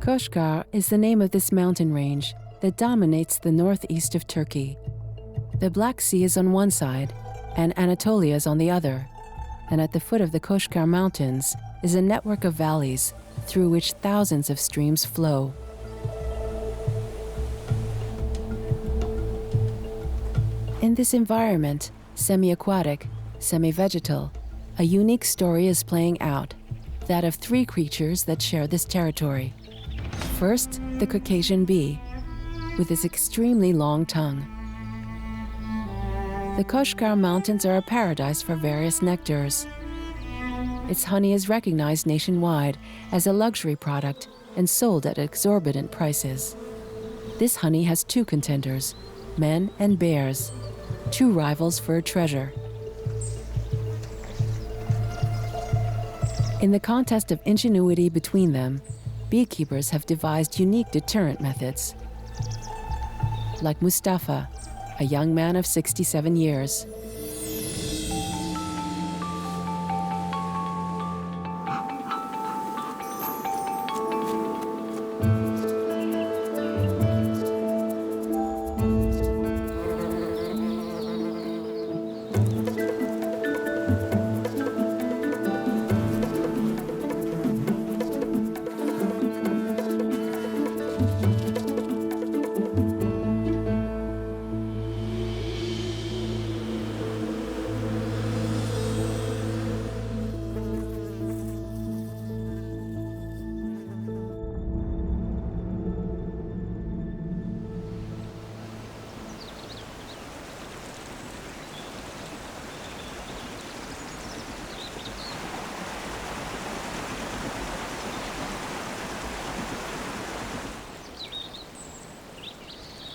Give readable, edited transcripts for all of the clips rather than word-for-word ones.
Koshgar is the name of this mountain range that dominates the northeast of Turkey. The Black Sea is on one side, and Anatolia is on the other, and at the foot of the Koshgar Mountains is a network of valleys through which thousands of streams flow. In this environment, semi-aquatic, semi-vegetal, a unique story is playing out, that of three creatures that share this territory. First, the Caucasian bee, with its extremely long tongue. The Koshgar Mountains are a paradise for various nectars. Its honey is recognized nationwide as a luxury product and sold at exorbitant prices. This honey has two contenders, men and bears, two rivals for a treasure. In the contest of ingenuity between them, beekeepers have devised unique deterrent methods. Like Mustafa, a young man of 67 years.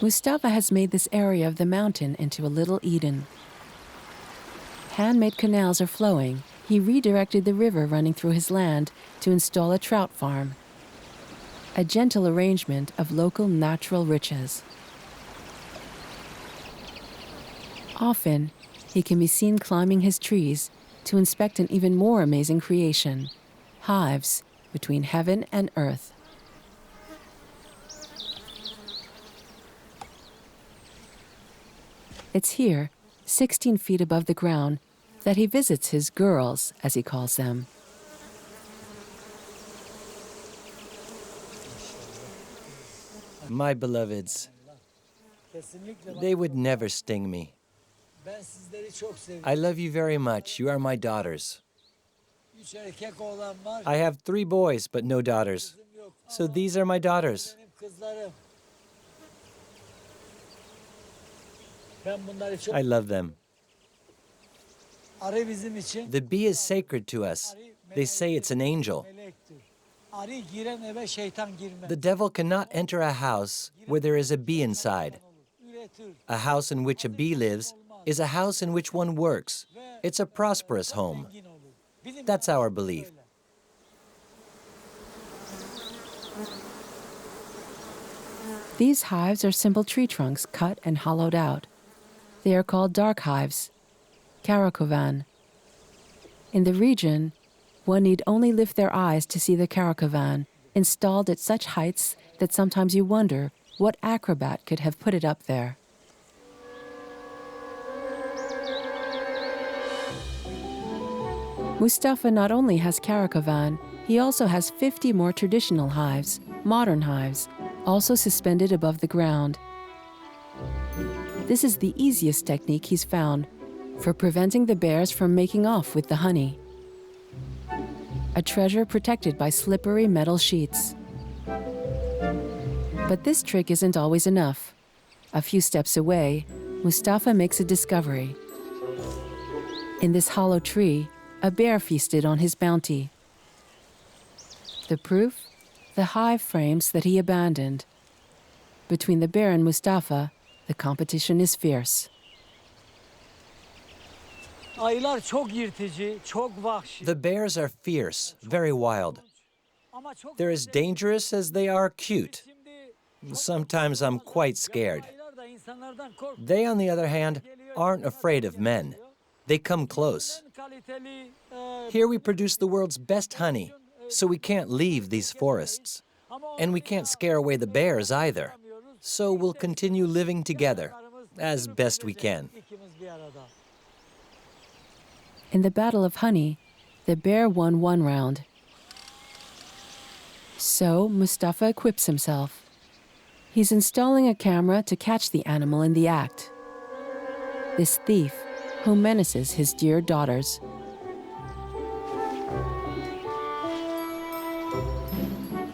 Mustafa has made this area of the mountain into a little Eden. Handmade canals are flowing. He redirected the river running through his land to install a trout farm. A gentle arrangement of local natural riches. Often, he can be seen climbing his trees to inspect an even more amazing creation, hives between heaven and earth. It's here, 16 feet above the ground, that he visits his girls, as he calls them. My beloveds, they would never sting me. I love you very much. You are my daughters. I have 3 boys, but no daughters. So these are my daughters. I love them. The bee is sacred to us. They say it's an angel. The devil cannot enter a house where there is a bee inside. A house in which a bee lives is a house in which one works. It's a prosperous home. That's our belief. These hives are simple tree trunks cut and hollowed out. They are called dark hives, caracovan. In the region, one need only lift their eyes to see the caracovan, installed at such heights that sometimes you wonder what acrobat could have put it up there. Mustafa not only has caracovan, he also has 50 more traditional hives, modern hives, also suspended above the ground. This is the easiest technique he's found for preventing the bears from making off with the honey. A treasure protected by slippery metal sheets. But this trick isn't always enough. A few steps away, Mustafa makes a discovery. In this hollow tree, a bear feasted on his bounty. The proof? The hive frames that he abandoned. Between the bear and Mustafa, the competition is fierce. The bears are fierce, very wild. They're as dangerous as they are cute. Sometimes I'm quite scared. They, on the other hand, aren't afraid of men. They come close. Here we produce the world's best honey, so we can't leave these forests. And we can't scare away the bears either. So we'll continue living together as best we can. In the Battle of Honey, the bear won one round. So Mustafa equips himself. He's installing a camera to catch the animal in the act. This thief, who menaces his dear daughters.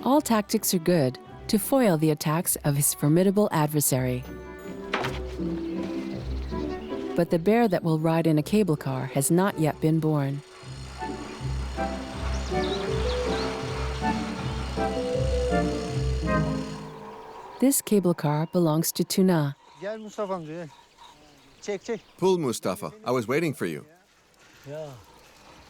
All tactics are good to foil the attacks of his formidable adversary. But the bear that will ride in a cable car has not yet been born. This cable car belongs to Tuna. Gel Mustafa amca gel. Çek çek. Pull, Mustafa. I was waiting for you.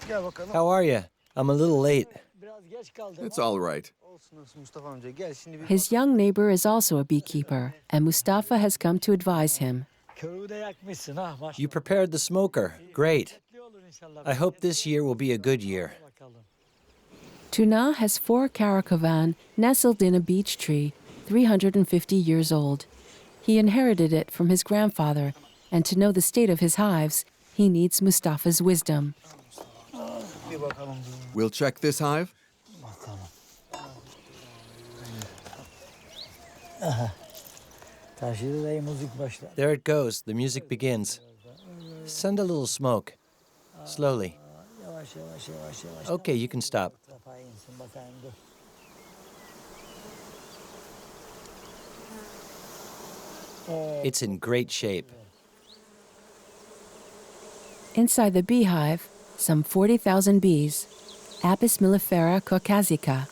Gel bakalım. How are you? I'm a little late. Biraz geç kaldım. It's all right. Olsun olsun Mustafa amca. Gel şimdi bir His young neighbor is also a beekeeper, and Mustafa has come to advise him. körüğü de yakmışsın ha. Maşallah. You prepared the smoker. Great. Lezzetli olur inşallah. I hope this year will be a good year. Bakalım. Tuna has 4 caracovan nestled in a beech tree, 350 years old. He inherited it from his grandfather, and to know the state of his hives, he needs Mustafa's wisdom. Bir bakalım. We'll check this hive. Bakalım. Taşıdı da müzik başla. There it goes. The music begins. Send a little smoke. Slowly. Yavaş yavaş yavaş yavaş. Okay, you can stop. Kapağı insin bakayım dur. It's in great shape. Inside the beehive, some 40,000 bees, Apis mellifera caucasica.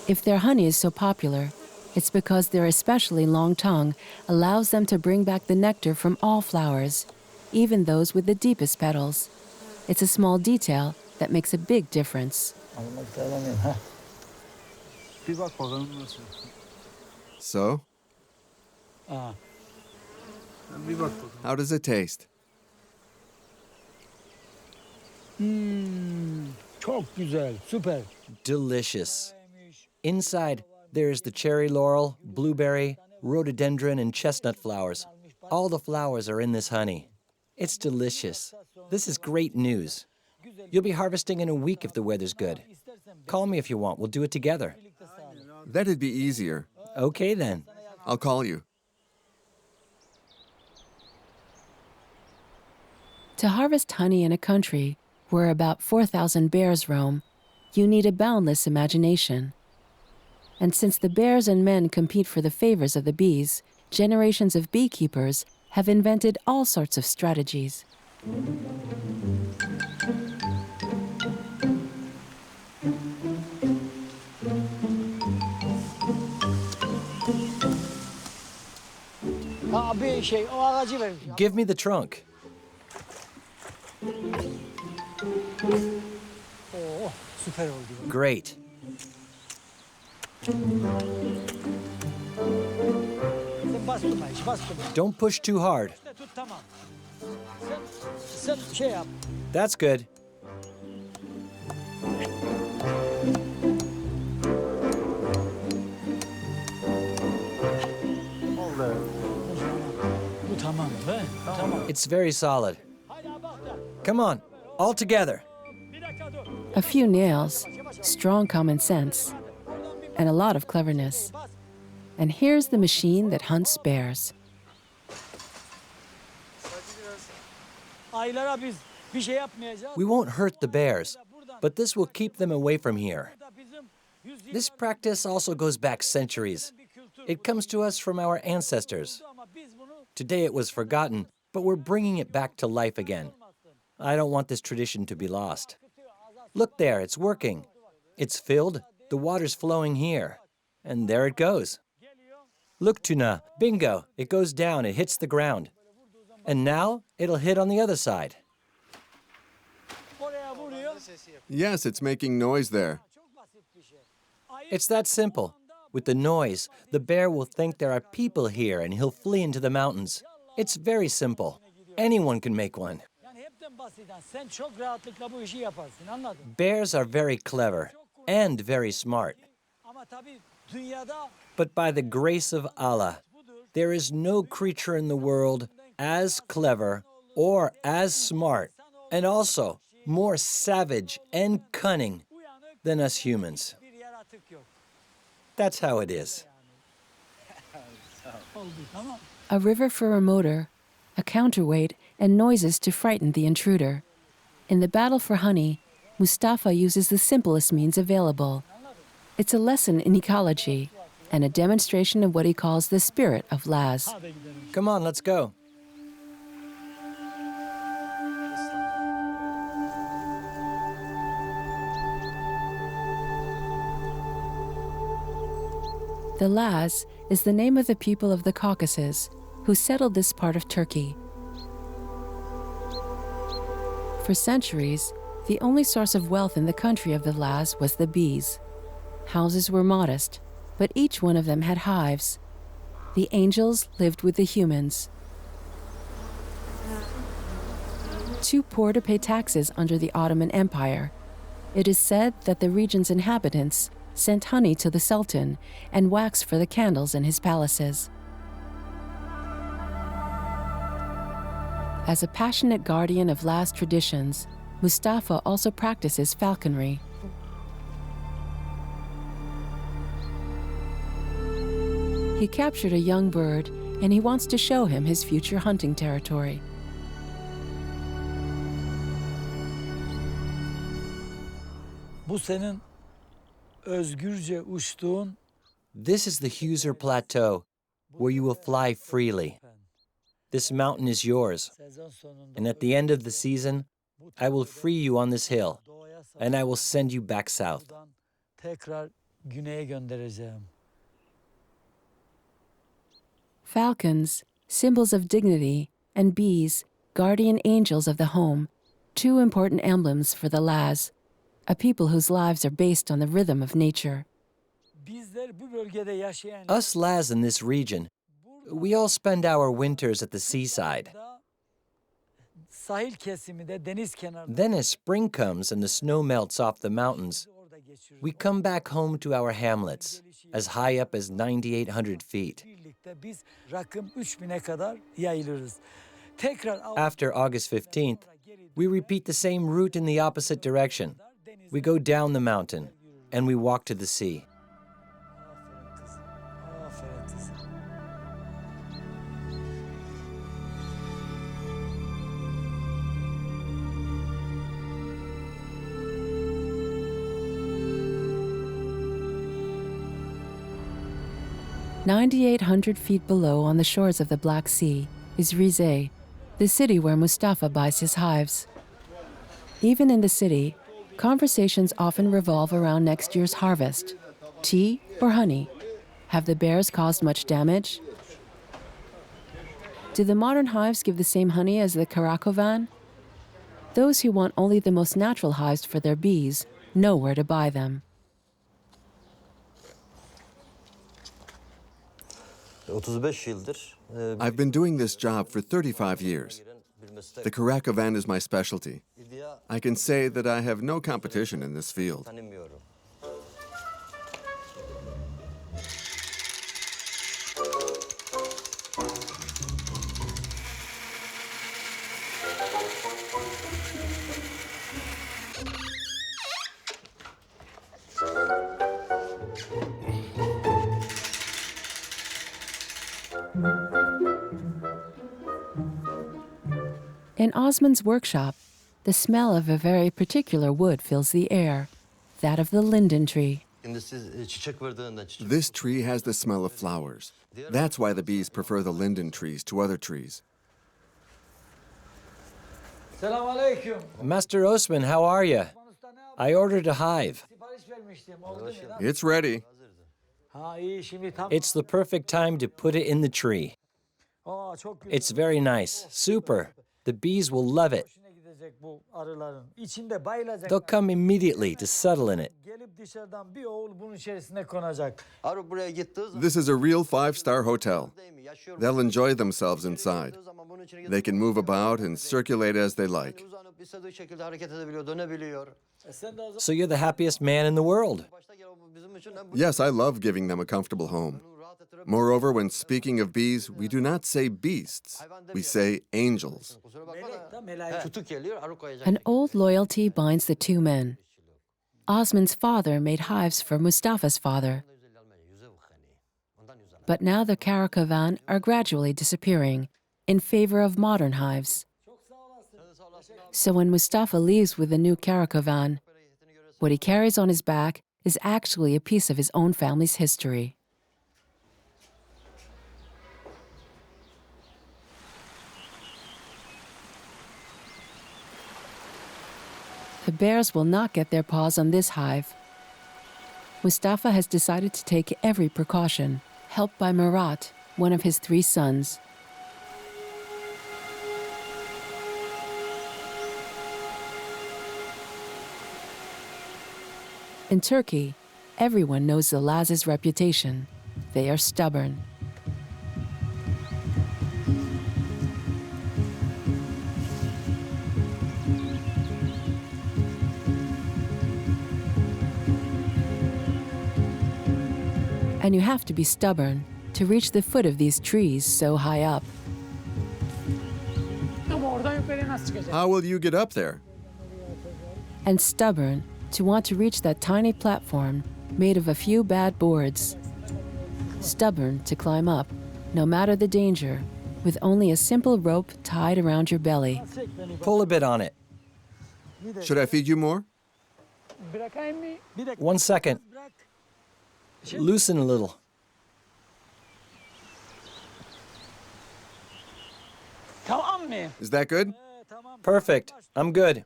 If their honey is so popular, it's because their especially long tongue allows them to bring back the nectar from all flowers, even those with the deepest petals. It's a small detail that makes a big difference. Almak da alamıyorum ha. Bir bak bakalım nasıl. So, Aa. Bir bak bakalım. how does it taste? Çok güzel, süper. Delicious. Inside, there's the cherry laurel, blueberry, rhododendron, and chestnut flowers. All the flowers are in this honey. It's delicious. This is great news. You'll be harvesting in a week if the weather's good. Call me if you want. We'll do it together. That'd be easier. Okay, then. I'll call you. To harvest honey in a country where about 4,000 bears roam, you need a boundless imagination. And since the bears and men compete for the favors of the bees, generations of beekeepers have invented all sorts of strategies. Abi o ağacı ver. Give me the trunk. Oo, süper oldu. Great. Sen bastırma hiç, bastırma. Don't push too hard. İşte tut tamam. Sen şey yap. That's good. Oldu. Bu tamam be. Tamam. It's very solid. Haydi bak da. Come on, all together. Bir dakika dur. A few nails, strong common sense, and a lot of cleverness. And here's the machine that hunts bears. Aylara biz bir şey yapmayacağız. We won't hurt the bears, but this will keep them away from here. This practice also goes back centuries. It comes to us from our ancestors. Today it was forgotten, but we're bringing it back to life again. I don't want this tradition to be lost. Look there, it's working. It's filled, the water's flowing here, and there it goes. Look, Tuna, bingo, it goes down, it hits the ground. And now it'll hit on the other side. Oraya vuruyor. Yes, it's making noise there. Çok basit bir şey. It's that simple. With the noise, the bear will think there are people here and he'll flee into the mountains. It's very simple. Anyone can make one. Yani hepten basit. Sen çok rahatlıkla bu işi yaparsın. Anladın? Bears are very clever and very smart. Ama But by the grace of Allah, there is no creature in the world as clever or as smart, and also more savage and cunning than us humans. That's how it is. A river for a motor, a counterweight, and noises to frighten the intruder. In the battle for honey, Mustafa uses the simplest means available. It's a lesson in ecology and a demonstration of what he calls the spirit of Laz. Come on, let's go. The Laz is the name of the people of the Caucasus who settled this part of Turkey. For centuries, the only source of wealth in the country of the Laz was the bees. Houses were modest, but each one of them had hives. The angels lived with the humans. Too poor to pay taxes under the Ottoman Empire, it is said that the region's inhabitants sent honey to the Sultan and wax for the candles in his palaces. As a passionate guardian of Laz traditions, Mustafa also practices falconry. He captured a young bird, and he wants to show him his future hunting territory. Bu senin özgürce uçtuğun This is the Huser Plateau, where you will fly freely. This mountain is yours, sezon sonunda and at the end of the season, I will free you on this hill, and I will send you back south. buradan tekrar güneye göndereceğim. Falcons, symbols of dignity, and bees, guardian angels of the home, two important emblems for the Laz, a people whose lives are based on the rhythm of nature. Bizler bu bölgede yaşayan Us Laz in this region, we all spend our winters at the seaside. sahil kesiminde deniz kenarında Then as spring comes and the snow melts off the mountains, orada geçiriyoruz. we come back home to our hamlets, as high up as 9,800 feet. Birlikte biz rakım 3000'e kadar yayılırız. Tekrar After August 15th, we repeat the same route in the opposite direction. We go down the mountain, and we walk to the sea. Aferin kızım. Aferin kızım. "9,800 feet below on the shores of the Black Sea is Vize, the city where Mustafa buys his hives. Even in the city, conversations often revolve around next year's harvest. Tea or honey? Have the bears caused much damage? Do the modern hives give the same honey as the Karakovan? Those who want only the most natural hives for their bees know where to buy them. 35 yıldır I've been doing this job for 35 years. The Karakovan is my specialty. I can say that I have no competition in this field. tanımıyorum. In Osman's workshop, the smell of a very particular wood fills the air, that of the linden tree. Şimdi siz çiçek verdiğinden çiçek. This tree has the smell of flowers. That's why the bees prefer the linden trees to other trees. Selamünaleyküm. Master Osman, how are you? I ordered a hive. Sipariş vermiştim. Oldu mu lan? It's ready. Ha iyi şimdi tam. It's the perfect time to put it in the tree. Aa çok güzel. It's very nice. Super. The bees will love it. Hoşuna gidecek bu arıların. İçinde bayılacak. They'll come immediately to settle in it. Gelip dışarıdan bir oğul bunun içerisine konacak. Arı buraya gittiği zaman This is a real five-star hotel. değil mi? Yaşıyor They'll enjoy themselves inside. zaman bunun They can move about and circulate as they like. Uzanıp istediği şekilde hareket edebiliyor, dönebiliyor. So you're the happiest man in the world. Başta gel bizim için hem bu Yes, I love giving them a comfortable home. rahat ettirip Moreover, when speaking of bees, we do not say beasts, we say angels. kusura bakma da Melek. tutuk geliyor, arı koyacak. An old loyalty binds the two men. Osman's father made hives for Mustafa's father, but now the caravan are gradually disappearing in favor of modern hives. So when Mustafa leaves with the new caravan, what he carries on his back is actually a piece of his own family's history. The bears will not get their paws on this hive. Mustafa has decided to take every precaution, helped by Murat, one of his 3 sons. In Turkey, everyone knows the Lazes' reputation. They are stubborn. And you have to be stubborn to reach the foot of these trees so high up. Ama oradan yukarıya nasıl çıkacak? How will you get up there? And stubborn to want to reach that tiny platform made of a few bad boards. Stubborn to climb up, no matter the danger, with only a simple rope tied around your belly. Pull a bit on it. Should I feed you more? Bırakayım mı? Bir dakika. 1 second. Bırak. Loosen a little. Tamam mı? Is that good? Tamam. Perfect. I'm good.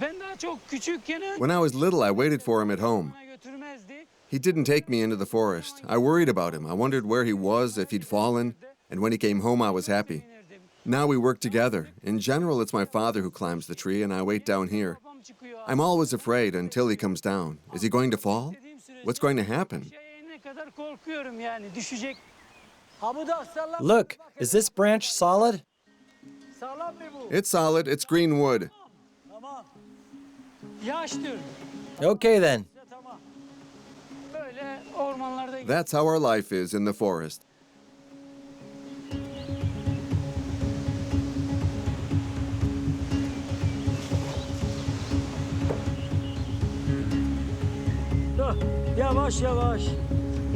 Ben daha çok küçükken When I was little, I waited for him at home. bana götürmezdi. He didn't take me into the forest. I worried about him. I wondered where he was, if he'd fallen, and when he came home, I was happy. Now we work together. In general, it's my father who climbs the tree, and I wait down here. Babam çıkıyor. I'm always afraid until he comes down. Is he going to fall? What's going to happen? Ne kadar korkuyorum yani düşecek. Ha bu da sağlam. Look, is this branch solid? Sağlam mı bu? It's solid. It's green wood. Tamam. Yaştır. Okay then. Tamam. Böyle ormanlarda That's how our life is in the forest. Dur. Yavaş yavaş.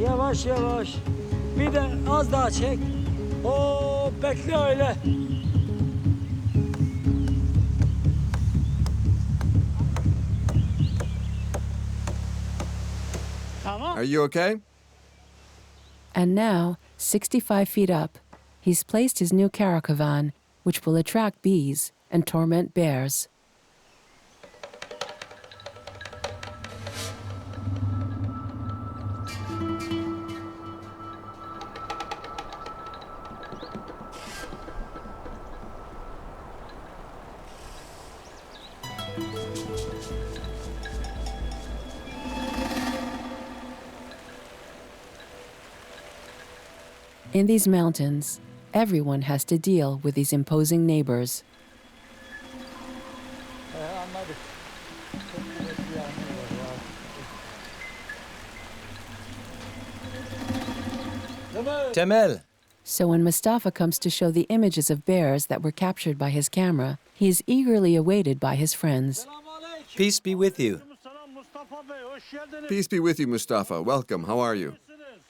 Yavaş yavaş. Bir de az daha çek. Oo bekle öyle. Tamam. Are you okay? And now, 65 feet up, he's placed his new caravan, which will attract bees and torment bears. In these mountains, everyone has to deal with these imposing neighbors. Anladık. Temel. So when Mustafa comes to show the images of bears that were captured by his camera, he is eagerly awaited by his friends. Peace be with you. Selam Mustafa Bey, hoş geldiniz. Peace be with you, Mustafa. Welcome. How are you?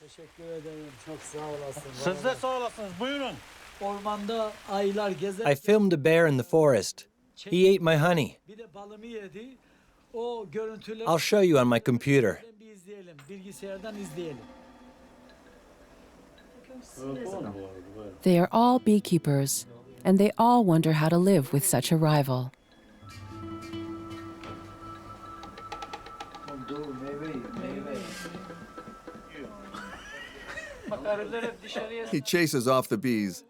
Teşekkür ederim. Çok sağ olasın. Siz de sağ olasınız. Buyurun. Ormanda aylar gezer. I filmed a bear in the forest. He ate my honey. Bir de balımı yedi. O görüntüleri I'll show you on my computer. bir izleyelim. Bilgisayardan izleyelim. They are all beekeepers, and they all wonder how to live with such a rival. He chases off the bees.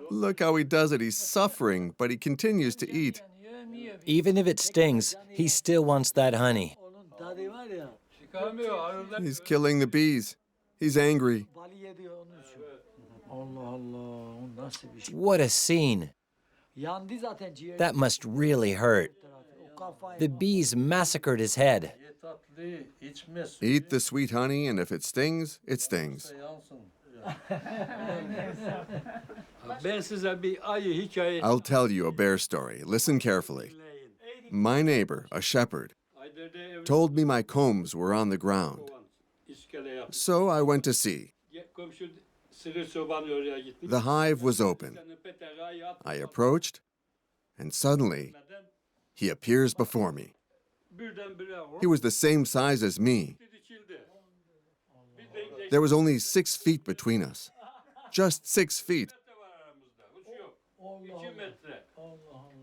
Look how he does it. He's suffering, but he continues to eat. Even if it stings, he still wants that honey. Onun tadı var ya. He's killing the bees. He's angry. Balı yedi onun için. Allah Allah. O nasıl bir şey? What a scene. Yandı zaten ciğer. That must really hurt. O kafayı. The bees massacred his head. Eat the sweet honey, and if it stings, it stings. Ben size bir ayı hikaye. I'll tell you a bear story. Listen carefully. My neighbor, a shepherd, told me my combs were on the ground. So I went to see. The hive was open. I approached, and suddenly, he appears before me. He was the same size as me. There was only 6 feet between us. Just 6 feet.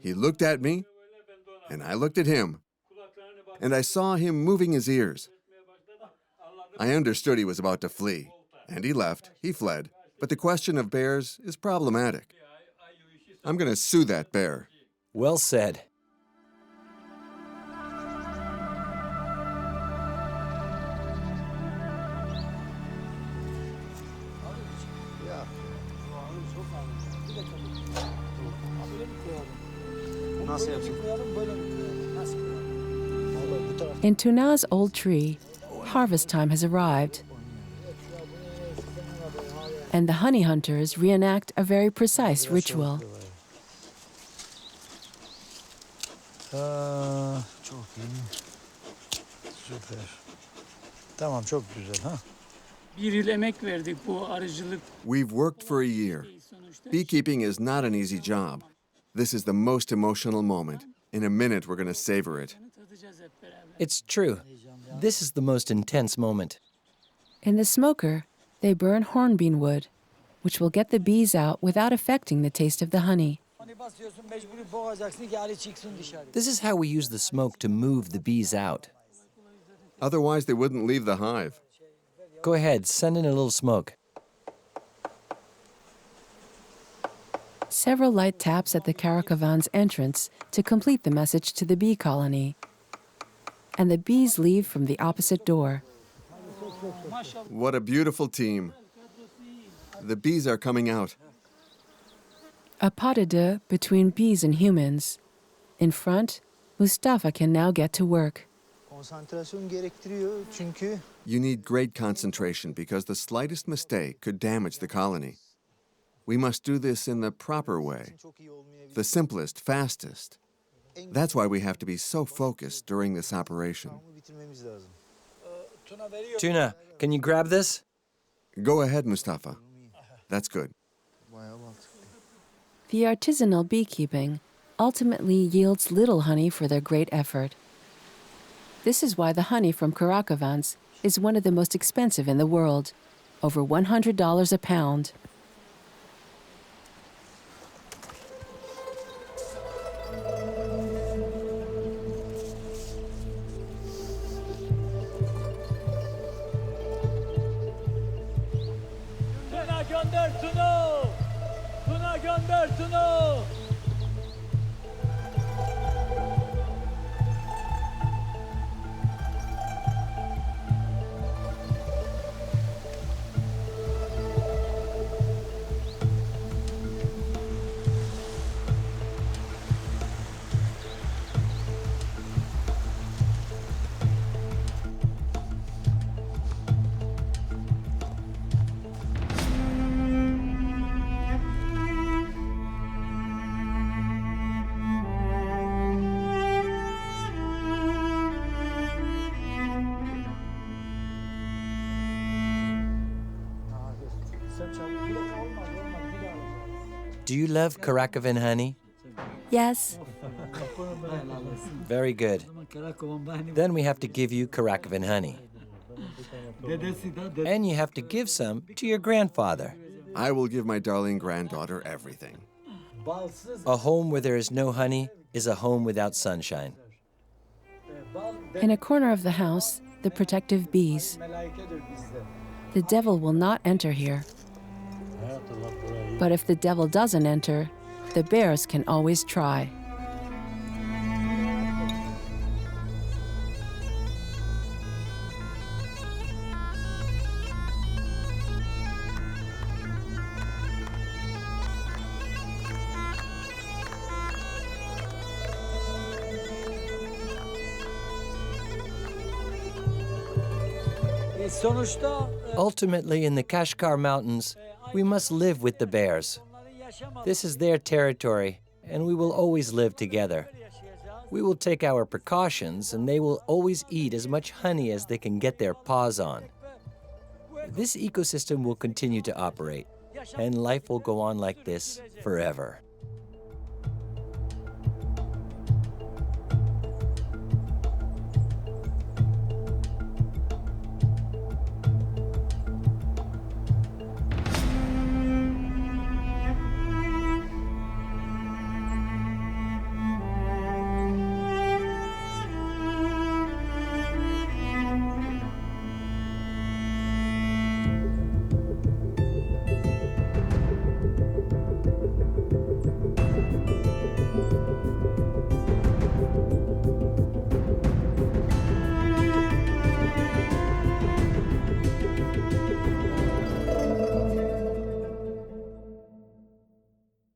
He looked at me, and I looked at him, and I saw him moving his ears. I understood he was about to flee, and he left, he fled. But the question of bears is problematic. I'm going to sue that bear. Well said. Ya. Nasıl yapayım? In Tuna's old tree, harvest time has arrived, and the honey hunters reenact a very precise ritual. Çok iyi. Süper. Tamam, çok güzel ha. Bir yıl emek verdik bu arıcılık. We've worked for a year. Beekeeping is not an easy job. This is the most emotional moment. In a minute, we're going to savor it. Tadacağız hep beraber. It's true. This is the most intense moment. In the smoker, they burn hornbeam wood, which will get the bees out without affecting the taste of the honey. Hani basıyorsun mecburi boğacaksın ki arı çıksın dışarı. This is how we use the smoke to move the bees out. Otherwise, they wouldn't leave the hive. Go ahead, send in a little smoke. Several light taps at the caravan's entrance to complete the message to the bee colony. And the bees leave from the opposite door. What a beautiful team. The bees are coming out. A pas de deux between bees and humans. In front, Mustafa can now get to work. Konsantrasyon gerektiriyor çünkü You need great concentration because the slightest mistake could damage the colony. We must do this in the proper way, çok iyi olmayabilir. the simplest, fastest. That's why we have to be so focused during this operation. Bunu bitirmemiz lazım. Tuna, can you grab this? Go ahead, Mustafa. That's good. Bayağı mantıklı. The artisanal beekeeping ultimately yields little honey for their great effort. This is why the honey from Karakavans is one of the most expensive in the world, over $100 a pound. Tuna gönder Tuna! Tuna gönder Tuna! Sen çabuk. Bir dakika olmaz bir daha alacağım. Do you love Karakavan honey? Yes, Very good. Karakovan benim. Then we have to give you Karakavan honey. Dedesi de And you have to give some to your grandfather. I will give my darling granddaughter everything. balsız. A home where there is no honey is a home without sunshine. Bal in a corner of the house, the protective bees. melaikedir bizde. The devil will not enter here. But if the devil doesn't enter, the bears can always try. Sonuçta Ultimately, in the Kashgar Mountains, we must live with the bears. This is their territory, and we will always live together. We will take our precautions, and they will always eat as much honey as they can get their paws on. This ecosystem will continue to operate, and life will go on like this forever.